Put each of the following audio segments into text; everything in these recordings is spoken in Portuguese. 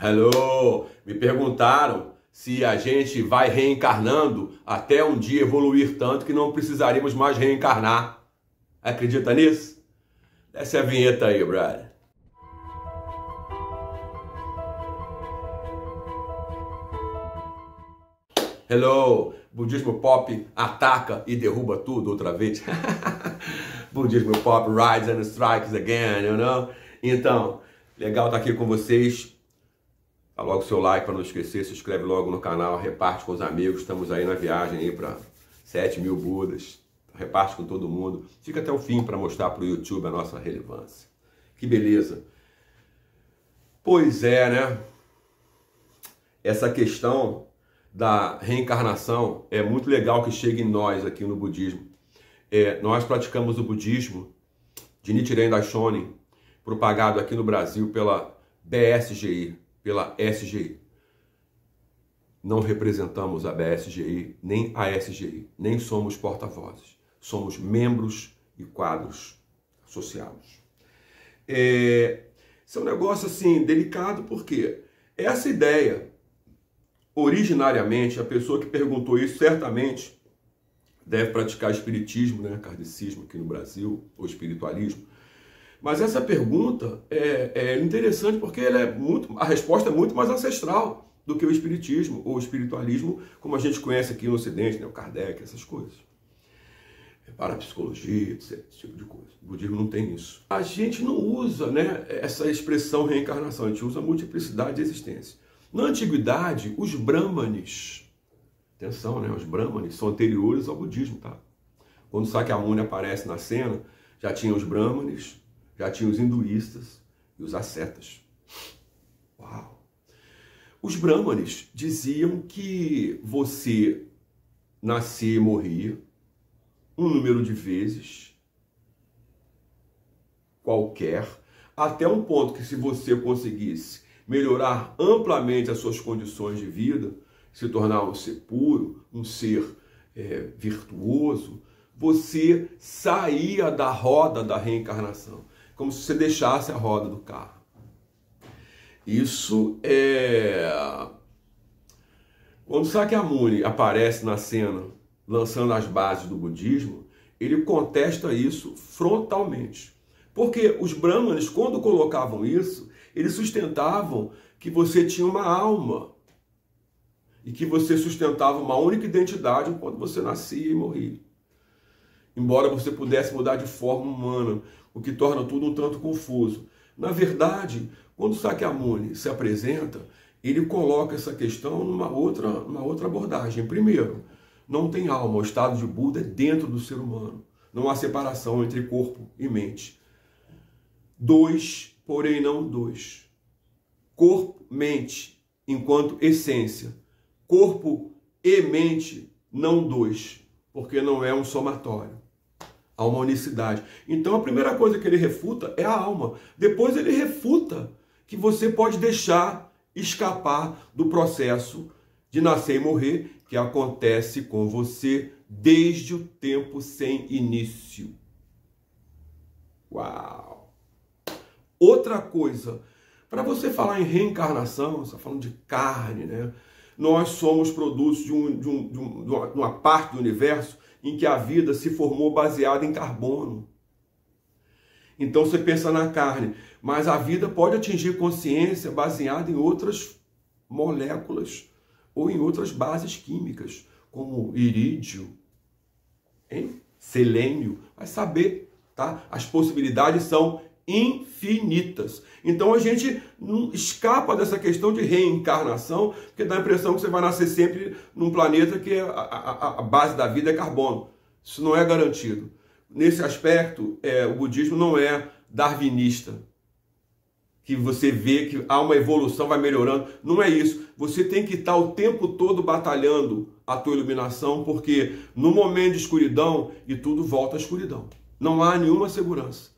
Hello! Me perguntaram se a gente vai reencarnando até um dia evoluir tanto que não precisaríamos mais reencarnar. Acredita nisso? Essa é a vinheta aí, brother. Hello! Budismo Pop ataca e derruba tudo outra vez. Budismo Pop rides and strikes again, you know? Então, legal estar aqui com vocês. Dá logo o seu like para não esquecer, se inscreve logo no canal, reparte com os amigos. Estamos aí na viagem aí para 7.000 Budas. Reparte com todo mundo. Fica até o fim para mostrar para o YouTube a nossa relevância. Que beleza! Pois é, né? Essa questão da reencarnação é muito legal que chegue em nós aqui no budismo. Nós praticamos o budismo de Nichiren Daishonin, propagado aqui no Brasil pela BSGI, pela SGI. Não representamos a BSGI, nem a SGI, nem somos porta-vozes. Somos membros e quadros associados. Isso é um negócio assim delicado, porque essa ideia, originariamente, a pessoa que perguntou isso certamente deve praticar espiritismo, né, kardecismo aqui no Brasil, ou espiritualismo. Mas essa pergunta é interessante porque a resposta é muito mais ancestral do que o espiritismo ou o espiritualismo, como a gente conhece aqui no Ocidente, né, o Kardec, essas coisas. Parapsicologia, esse tipo de coisa. O budismo não tem isso. A gente não usa, né, essa expressão reencarnação, a gente usa multiplicidade de existência. Na antiguidade, os brahmanes, atenção, né, os brahmanes são anteriores ao budismo, tá? Quando Sakyamuni aparece na cena, já tinha os brahmanes, já tinha os hinduístas e os ascetas. Uau! Os brahmanes diziam que você nascia e morria um número de vezes qualquer, até um ponto que se você conseguisse melhorar amplamente as suas condições de vida, se tornar um ser puro, um ser virtuoso, você saía da roda da reencarnação, como se você deixasse a roda do carro. Isso Quando Sakyamuni aparece na cena, lançando as bases do budismo, ele contesta isso frontalmente. Porque os brahmanes, quando colocavam isso, eles sustentavam que você tinha uma alma e que você sustentava uma única identidade quando você nascia e morria. Embora você pudesse mudar de forma humana, o que torna tudo um tanto confuso. Na verdade, quando Sakyamuni se apresenta, ele coloca essa questão numa outra abordagem. Primeiro, não tem alma, o estado de Buda é dentro do ser humano. Não há separação entre corpo e mente. Dois, porém não dois. Corpo, mente, enquanto essência. Corpo e mente, não dois, porque não é um somatório. Há uma unicidade. Então a primeira coisa que ele refuta é a alma. Depois ele refuta que você pode deixar escapar do processo de nascer e morrer, que acontece com você desde o tempo sem início. Uau! Outra coisa, para você falar em reencarnação, você está falando de carne, né? Nós somos produtos de uma parte do universo em que a vida se formou baseada em carbono. Então você pensa na carne, mas a vida pode atingir consciência baseada em outras moléculas ou em outras bases químicas, como irídio, selênio. Vai saber, tá? As possibilidades são infinitas. Então a gente não escapa dessa questão de reencarnação, porque dá a impressão que você vai nascer sempre num planeta que a base da vida é carbono. Isso não é garantido. Nesse aspecto, o budismo não é darwinista, que você vê que há uma evolução, vai melhorando. Não é isso. Você tem que estar o tempo todo batalhando a tua iluminação, porque no momento de escuridão, e tudo volta à escuridão. Não há nenhuma segurança.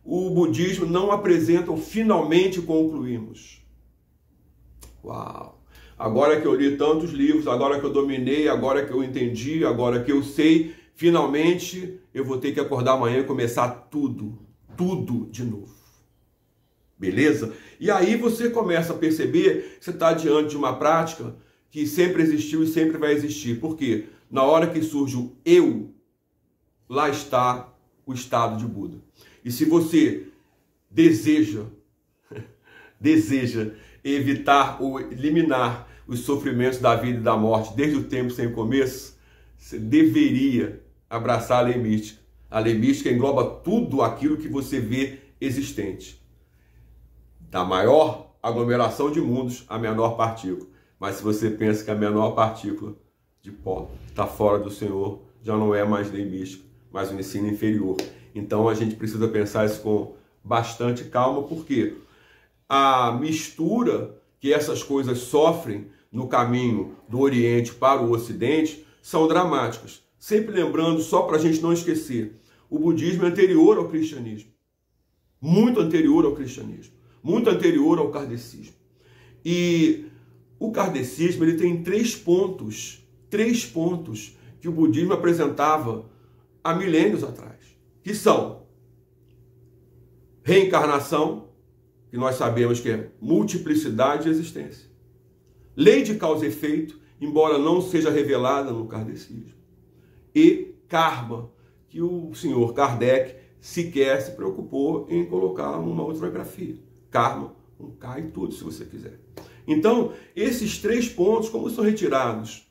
O budismo não apresenta o finalmente concluímos. Uau! Agora que eu li tantos livros, agora que eu dominei, agora que eu entendi, agora que eu sei, finalmente eu vou ter que acordar amanhã e começar tudo de novo. Beleza? E aí você começa a perceber que você está diante de uma prática que sempre existiu e sempre vai existir. Por quê? Na hora que surge o eu, lá está o estado de Buda. E se você deseja evitar ou eliminar os sofrimentos da vida e da morte desde o tempo sem começo, você deveria abraçar a lei mística. A lei mística engloba tudo aquilo que você vê existente. Da maior aglomeração de mundos, a menor partícula. Mas se você pensa que a menor partícula de pó está fora do Senhor, já não é mais lei mística, mas um ensino inferior. Então a gente precisa pensar isso com bastante calma, porque a mistura que essas coisas sofrem no caminho do Oriente para o Ocidente são dramáticas. Sempre lembrando, só para a gente não esquecer, o budismo é anterior ao cristianismo. Muito anterior ao cristianismo. Muito anterior ao kardecismo. E o kardecismo ele tem três pontos que o budismo apresentava há milênios atrás, que são reencarnação, que nós sabemos que é multiplicidade de existência, lei de causa e efeito, embora não seja revelada no kardecismo, e karma, que o senhor Kardec sequer se preocupou em colocar numa outra grafia. Karma, um K e tudo, se você quiser. Então, esses três pontos, como são retirados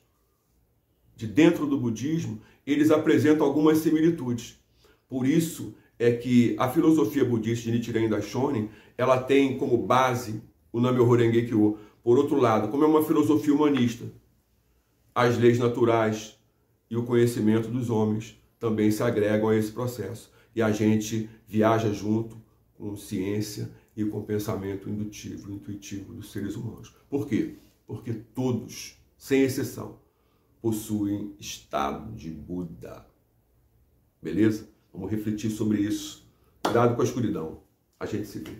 de dentro do budismo, eles apresentam algumas similitudes. Por isso é que a filosofia budista de Nichiren Daishonin, ela tem como base o Nam-myoho Renge Kyo. Por outro lado, como é uma filosofia humanista, as leis naturais e o conhecimento dos homens também se agregam a esse processo. E a gente viaja junto com ciência e com pensamento indutivo, intuitivo dos seres humanos. Por quê? Porque todos, sem exceção, possuem estado de Buda. Beleza? Vamos refletir sobre isso. Cuidado com a escuridão. A gente se vê.